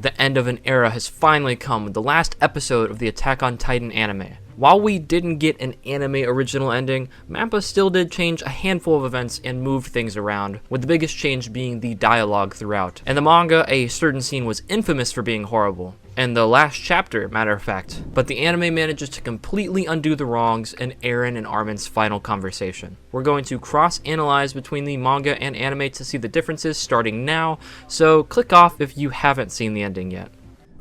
The end of an era has finally come with the last episode of the Attack on Titan anime. While we didn't get an anime original ending, MAPPA still did change a handful of events and moved things around, with the biggest change being the dialogue throughout. In the manga, a certain scene was infamous for being horrible. In the last chapter, matter of fact. But the anime manages to completely undo the wrongs in Eren and Armin's final conversation. We're going to cross-analyze between the manga and anime to see the differences starting now, so click off if you haven't seen the ending yet.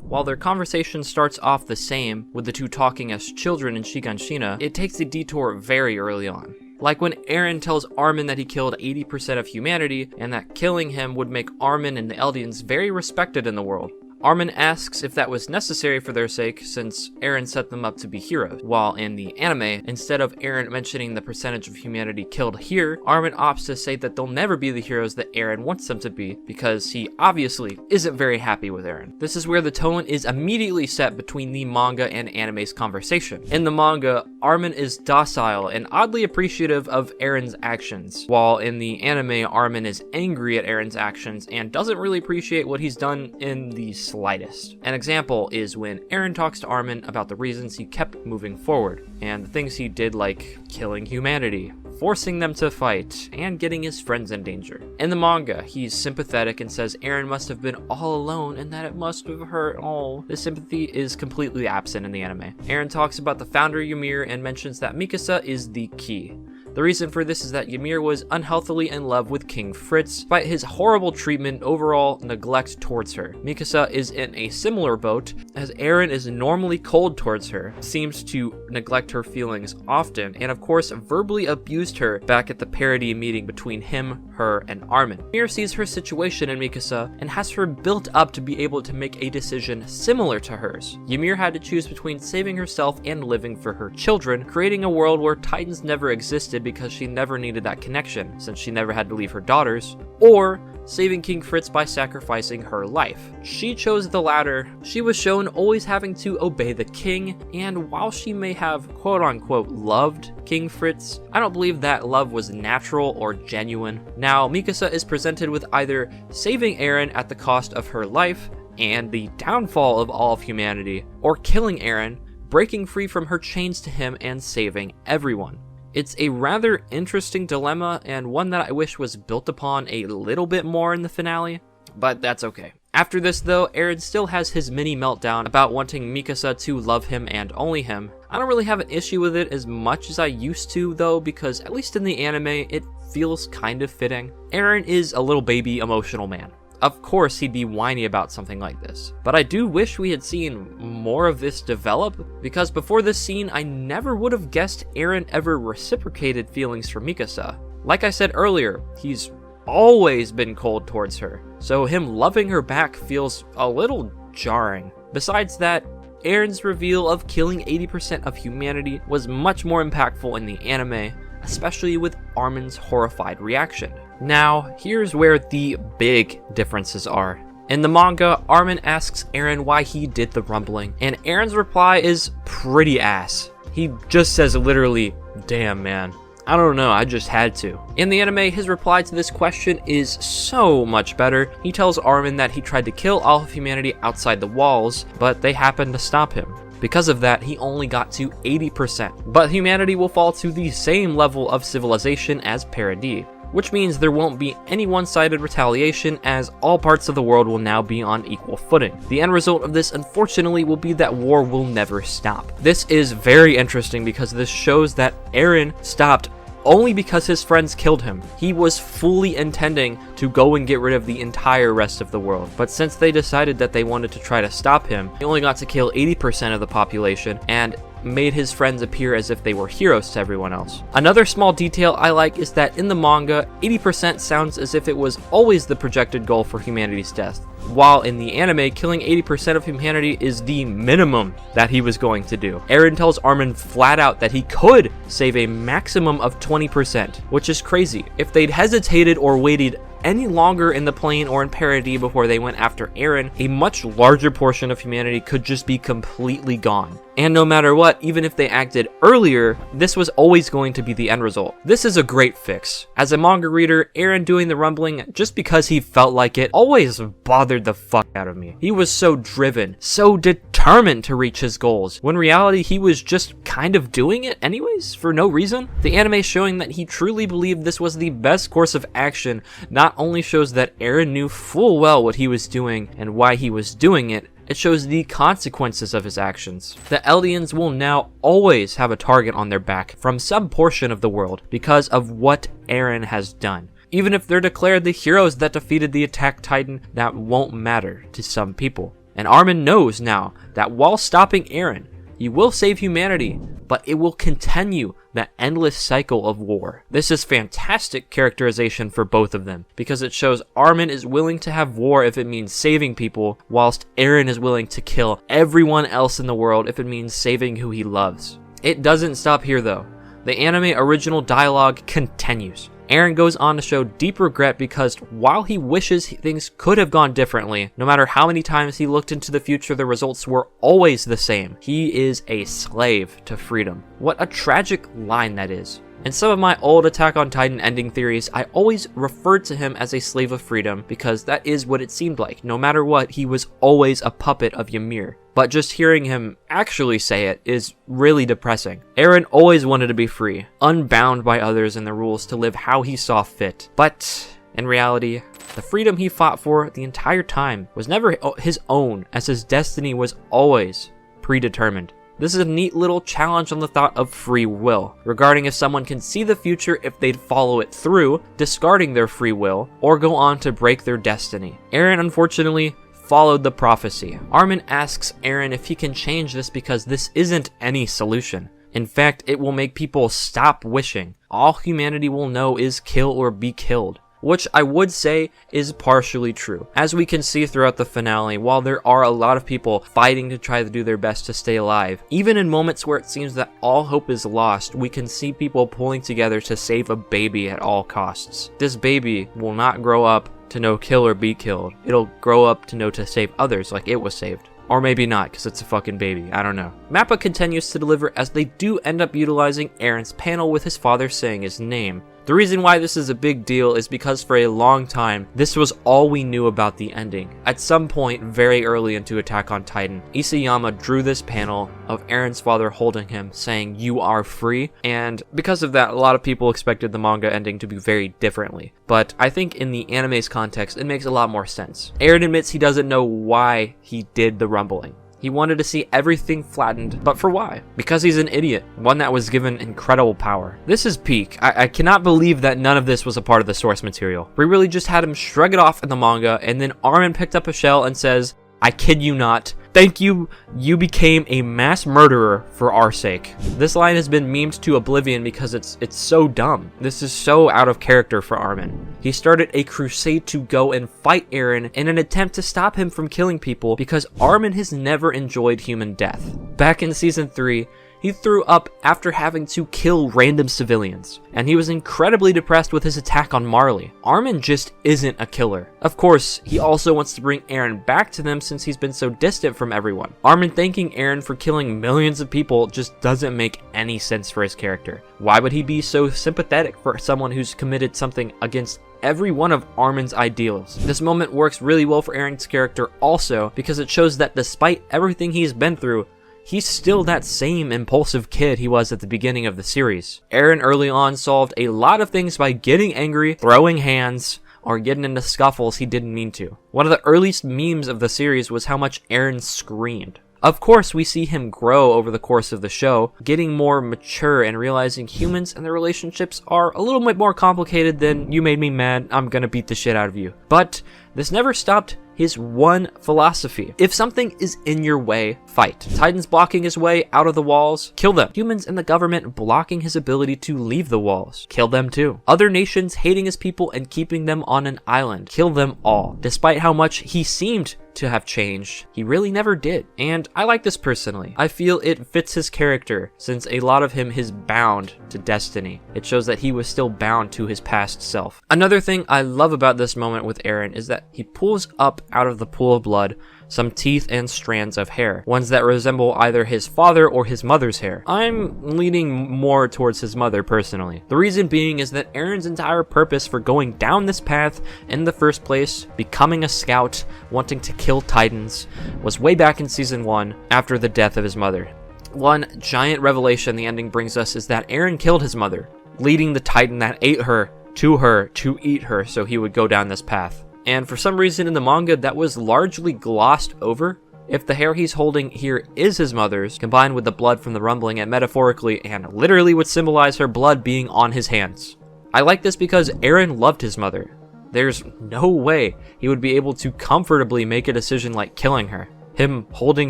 While their conversation starts off the same, with the two talking as children in Shiganshina, it takes a detour very early on. Like when Eren tells Armin that he killed 80% of humanity, and that killing him would make Armin and the Eldians very respected in the world. Armin asks if that was necessary for their sake, since Eren set them up to be heroes. While in the anime, instead of Eren mentioning the percentage of humanity killed here, Armin opts to say that they'll never be the heroes that Eren wants them to be, because he obviously isn't very happy with Eren. This is where the tone is immediately set between the manga and anime's conversation. In the manga, Armin is docile and oddly appreciative of Eren's actions, while in the anime, Armin is angry at Eren's actions and doesn't really appreciate what he's done in the slightest. An example is when Eren talks to Armin about the reasons he kept moving forward, and the things he did like killing humanity, forcing them to fight, and getting his friends in danger. In the manga, he's sympathetic and says Eren must have been all alone and that it must have hurt all. This sympathy is completely absent in the anime. Eren talks about the founder Ymir and mentions that Mikasa is the key. The reason for this is that Ymir was unhealthily in love with King Fritz, despite his horrible treatment, overall neglect towards her. Mikasa is in a similar boat, as Eren is normally cold towards her, seems to neglect her feelings often, and of course verbally abused her back at the parody meeting between him, her, and Armin. Ymir sees her situation in Mikasa and has her built up to be able to make a decision similar to hers. Ymir had to choose between saving herself and living for her children, creating a world where Titans never existed because she never needed that connection, since she never had to leave her daughters, or saving King Fritz by sacrificing her life. She chose the latter. She was shown always having to obey the king, and while she may have quote-unquote loved King Fritz, I don't believe that love was natural or genuine. Now, Mikasa is presented with either saving Eren at the cost of her life and the downfall of all of humanity, or killing Eren, breaking free from her chains to him and saving everyone. It's a rather interesting dilemma, and one that I wish was built upon a little bit more in the finale, but that's okay. After this though, Eren still has his mini meltdown about wanting Mikasa to love him and only him. I don't really have an issue with it as much as I used to though, because at least in the anime, it feels kind of fitting. Eren is a little baby emotional man. Of course he'd be whiny about something like this, but I do wish we had seen more of this develop, because before this scene I never would have guessed Eren ever reciprocated feelings for Mikasa. Like I said earlier, he's always been cold towards her, so him loving her back feels a little jarring. Besides that, Eren's reveal of killing 80% of humanity was much more impactful in the anime, especially with Armin's horrified reaction. Now, here's where the big differences are. In the manga, Armin asks Eren why he did the rumbling, and Eren's reply is pretty ass. He just says literally, "Damn man, I don't know, I just had to." In the anime, his reply to this question is so much better. He tells Armin that he tried to kill all of humanity outside the walls, but they happened to stop him. Because of that, he only got to 80%, but humanity will fall to the same level of civilization as Paradis, which means there won't be any one-sided retaliation, as all parts of the world will now be on equal footing. The end result of this, unfortunately, will be that war will never stop. This is very interesting because this shows that Eren stopped only because his friends killed him. He was fully intending to go and get rid of the entire rest of the world, but since they decided that they wanted to try to stop him, he only got to kill 80% of the population and made his friends appear as if they were heroes to everyone else. Another small detail I like is that in the manga, 80% sounds as if it was always the projected goal for humanity's death, while in the anime, killing 80% of humanity is the minimum that he was going to do. Eren tells Armin flat out that he could save a maximum of 20%, which is crazy. If they'd hesitated or waited any longer in the plane or in parody before they went after Eren, a much larger portion of humanity could just be completely gone. And no matter what, even if they acted earlier, this was always going to be the end result. This is a great fix. As a manga reader, Eren doing the rumbling just because he felt like it always bothered the fuck out of me. He was so driven, so determined to reach his goals, when in reality he was just kind of doing it anyways for no reason. The anime showing that he truly believed this was the best course of action not only shows that Eren knew full well what he was doing and why he was doing it, it shows the consequences of his actions. The Eldians will now always have a target on their back from some portion of the world because of what Eren has done. Even if they're declared the heroes that defeated the Attack Titan, that won't matter to some people. And Armin knows now that while stopping Eren, he will save humanity, but it will continue that endless cycle of war. This is fantastic characterization for both of them, because it shows Armin is willing to have war if it means saving people, whilst Eren is willing to kill everyone else in the world if it means saving who he loves. It doesn't stop here though. The anime original dialogue continues. Eren goes on to show deep regret because while he wishes things could have gone differently, no matter how many times he looked into the future, the results were always the same. He is a slave to freedom. What a tragic line that is. In some of my old Attack on Titan ending theories, I always referred to him as a slave of freedom because that is what it seemed like. No matter what, he was always a puppet of Ymir. But just hearing him actually say it is really depressing. Eren always wanted to be free, unbound by others and the rules to live how he saw fit. But in reality, the freedom he fought for the entire time was never his own, as his destiny was always predetermined. This is a neat little challenge on the thought of free will, regarding if someone can see the future if they'd follow it through, discarding their free will, or go on to break their destiny. Eren unfortunately followed the prophecy. Armin asks Eren if he can change this because this isn't any solution. In fact, it will make people stop wishing. All humanity will know is kill or be killed. Which I would say is partially true. As we can see throughout the finale, while there are a lot of people fighting to try to do their best to stay alive, even in moments where it seems that all hope is lost, we can see people pulling together to save a baby at all costs. This baby will not grow up to know kill or be killed. It'll grow up to know to save others like it was saved. Or maybe not, because it's a fucking baby. I don't know. MAPPA continues to deliver as they do end up utilizing Eren's panel with his father saying his name. The reason why this is a big deal is because for a long time, this was all we knew about the ending. At some point very early into Attack on Titan, Isayama drew this panel of Eren's father holding him, saying, "You are free," and because of that, a lot of people expected the manga ending to be very differently. But I think in the anime's context, it makes a lot more sense. Eren admits he doesn't know why he did the rumbling. He wanted to see everything flattened, but for why? Because he's an idiot, one that was given incredible power. This is peak. I cannot believe that none of this was a part of the source material. We really just had him shrug it off in the manga, and then Armin picked up a shell and says, "I kid you not. Thank you, you became a mass murderer for our sake." This line has been memed to oblivion because it's so dumb. This is so out of character for Armin. He started a crusade to go and fight Eren in an attempt to stop him from killing people because Armin has never enjoyed human death. Back in season 3, he threw up after having to kill random civilians, and he was incredibly depressed with his attack on Marley. Armin just isn't a killer. Of course, he also wants to bring Eren back to them since he's been so distant from everyone. Armin thanking Eren for killing millions of people just doesn't make any sense for his character. Why would he be so sympathetic for someone who's committed something against every one of Armin's ideals? This moment works really well for Eren's character also because it shows that despite everything he's been through, he's still that same impulsive kid he was at the beginning of the series. Eren early on solved a lot of things by getting angry, throwing hands, or getting into scuffles he didn't mean to. One of the earliest memes of the series was how much Eren screamed. Of course, we see him grow over the course of the show, getting more mature and realizing humans and their relationships are a little bit more complicated than "you made me mad, I'm gonna beat the shit out of you." But this never stopped his one philosophy. If something is in your way, fight. Titans blocking his way out of the walls, kill them. Humans and the government blocking his ability to leave the walls, kill them too. Other nations hating his people and keeping them on an island, kill them all. Despite how much he seemed to have changed, he really never did. And I like this personally. I feel it fits his character, since a lot of him is bound to destiny. It shows that he was still bound to his past self. Another thing I love about this moment with Eren is that he pulls up out of the pool of blood some teeth and strands of hair, ones that resemble either his father or his mother's hair. I'm leaning more towards his mother personally. The reason being is that Eren's entire purpose for going down this path in the first place, becoming a scout, wanting to kill titans, was way back in season 1 after the death of his mother. One giant revelation the ending brings us is that Eren killed his mother, leading the titan that ate her to eat her so he would go down this path. And for some reason in the manga, that was largely glossed over. If the hair he's holding here is his mother's, combined with the blood from the rumbling, it metaphorically and literally would symbolize her blood being on his hands. I like this because Eren loved his mother. There's no way he would be able to comfortably make a decision like killing her. Him holding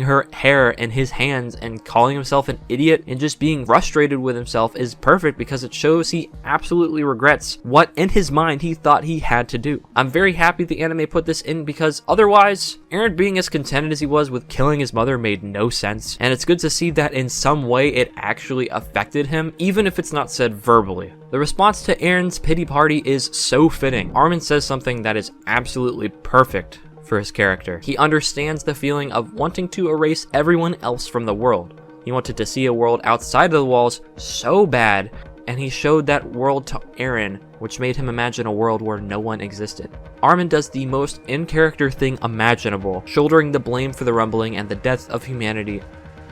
her hair in his hands and calling himself an idiot and just being frustrated with himself is perfect because it shows he absolutely regrets what in his mind he thought he had to do. I'm very happy the anime put this in because otherwise, Eren being as contented as he was with killing his mother made no sense, and it's good to see that in some way it actually affected him, even if it's not said verbally. The response to Eren's pity party is so fitting. Armin says something that is absolutely perfect for his character. He understands the feeling of wanting to erase everyone else from the world. He wanted to see a world outside of the walls so bad, and he showed that world to Eren, which made him imagine a world where no one existed. Armin does the most in-character thing imaginable, shouldering the blame for the rumbling and the death of humanity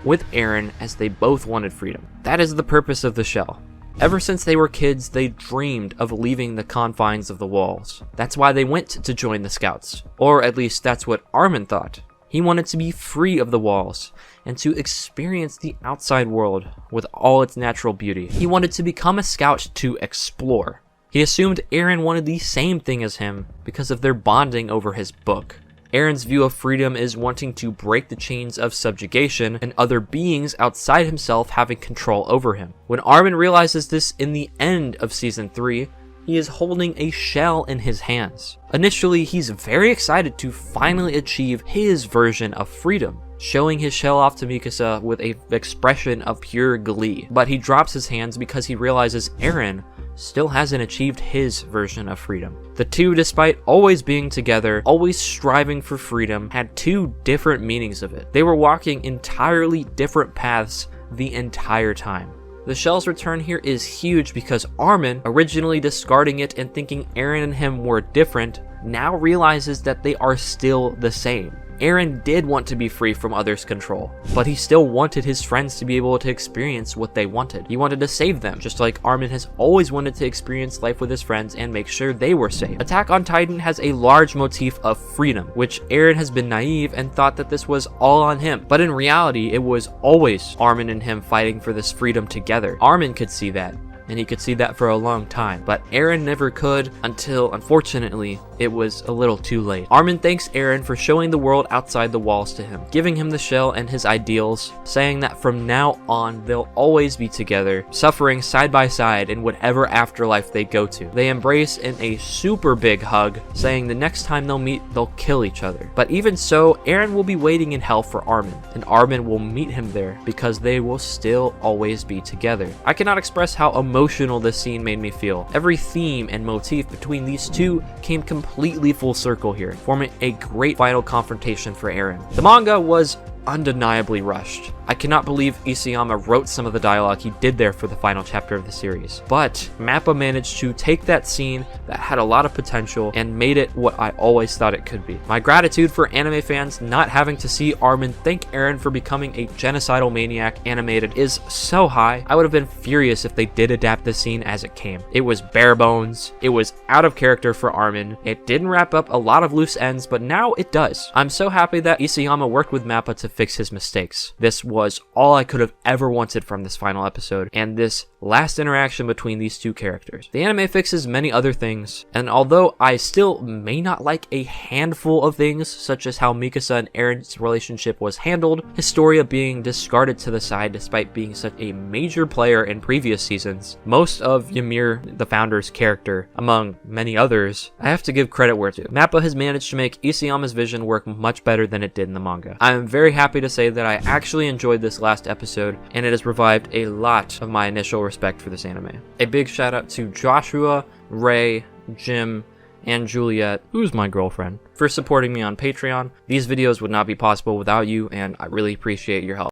with Eren as they both wanted freedom. That is the purpose of the shell. Ever since they were kids, they dreamed of leaving the confines of the walls. That's why they went to join the scouts. Or at least that's what Armin thought. He wanted to be free of the walls and to experience the outside world with all its natural beauty. He wanted to become a scout to explore. He assumed Eren wanted the same thing as him because of their bonding over his book. Eren's view of freedom is wanting to break the chains of subjugation and other beings outside himself having control over him. When Armin realizes this in the end of season 3, he is holding a shell in his hands. Initially, he's very excited to finally achieve his version of freedom, showing his shell off to Mikasa with an expression of pure glee. But he drops his hands because he realizes Eren still hasn't achieved his version of freedom. The two, despite always being together, always striving for freedom, had two different meanings of it. They were walking entirely different paths the entire time. The shell's return here is huge because Armin, originally discarding it and thinking Eren and him were different, now realizes that they are still the same. Eren did want to be free from others' control, but he still wanted his friends to be able to experience what they wanted. He wanted to save them, just like Armin has always wanted to experience life with his friends and make sure they were safe. Attack on Titan has a large motif of freedom, which Eren has been naive and thought that this was all on him, but in reality, it was always Armin and him fighting for this freedom together. Armin could see that, and he could see that for a long time, but Eren never could until, unfortunately, it was a little too late. Armin thanks Eren for showing the world outside the walls to him, giving him the shell and his ideals, saying that from now on they'll always be together, suffering side by side in whatever afterlife they go to. They embrace in a super big hug, saying the next time they'll meet, they'll kill each other. But even so, Eren will be waiting in hell for Armin, and Armin will meet him there because they will still always be together. I cannot express how emotional this scene made me feel. Every theme and motif between these two came completely full circle here, forming a great final confrontation for Eren. The manga was undeniably rushed. I cannot believe Isayama wrote some of the dialogue he did there for the final chapter of the series. But MAPPA managed to take that scene that had a lot of potential and made it what I always thought it could be. My gratitude for anime fans not having to see Armin thank Eren for becoming a genocidal maniac animated is so high. I would have been furious if they did adapt this scene as it came. It was bare bones, it was out of character for Armin, it didn't wrap up a lot of loose ends, but now it does. I'm so happy that Isayama worked with MAPPA to fix his mistakes. This was was all I could have ever wanted from this final episode, and this last interaction between these two characters. The anime fixes many other things, and although I still may not like a handful of things, such as how Mikasa and Eren's relationship was handled, Historia being discarded to the side despite being such a major player in previous seasons, most of Ymir, the founder's character, among many others, I have to give credit where due. MAPPA has managed to make Isayama's vision work much better than it did in the manga. I am very happy to say that I actually enjoyed this last episode, and it has revived a lot of my initial respect for this anime. A big shout out to Joshua, Ray, Jim, and Juliet, who's my girlfriend, for supporting me on Patreon. These videos would not be possible without you, and I really appreciate your help.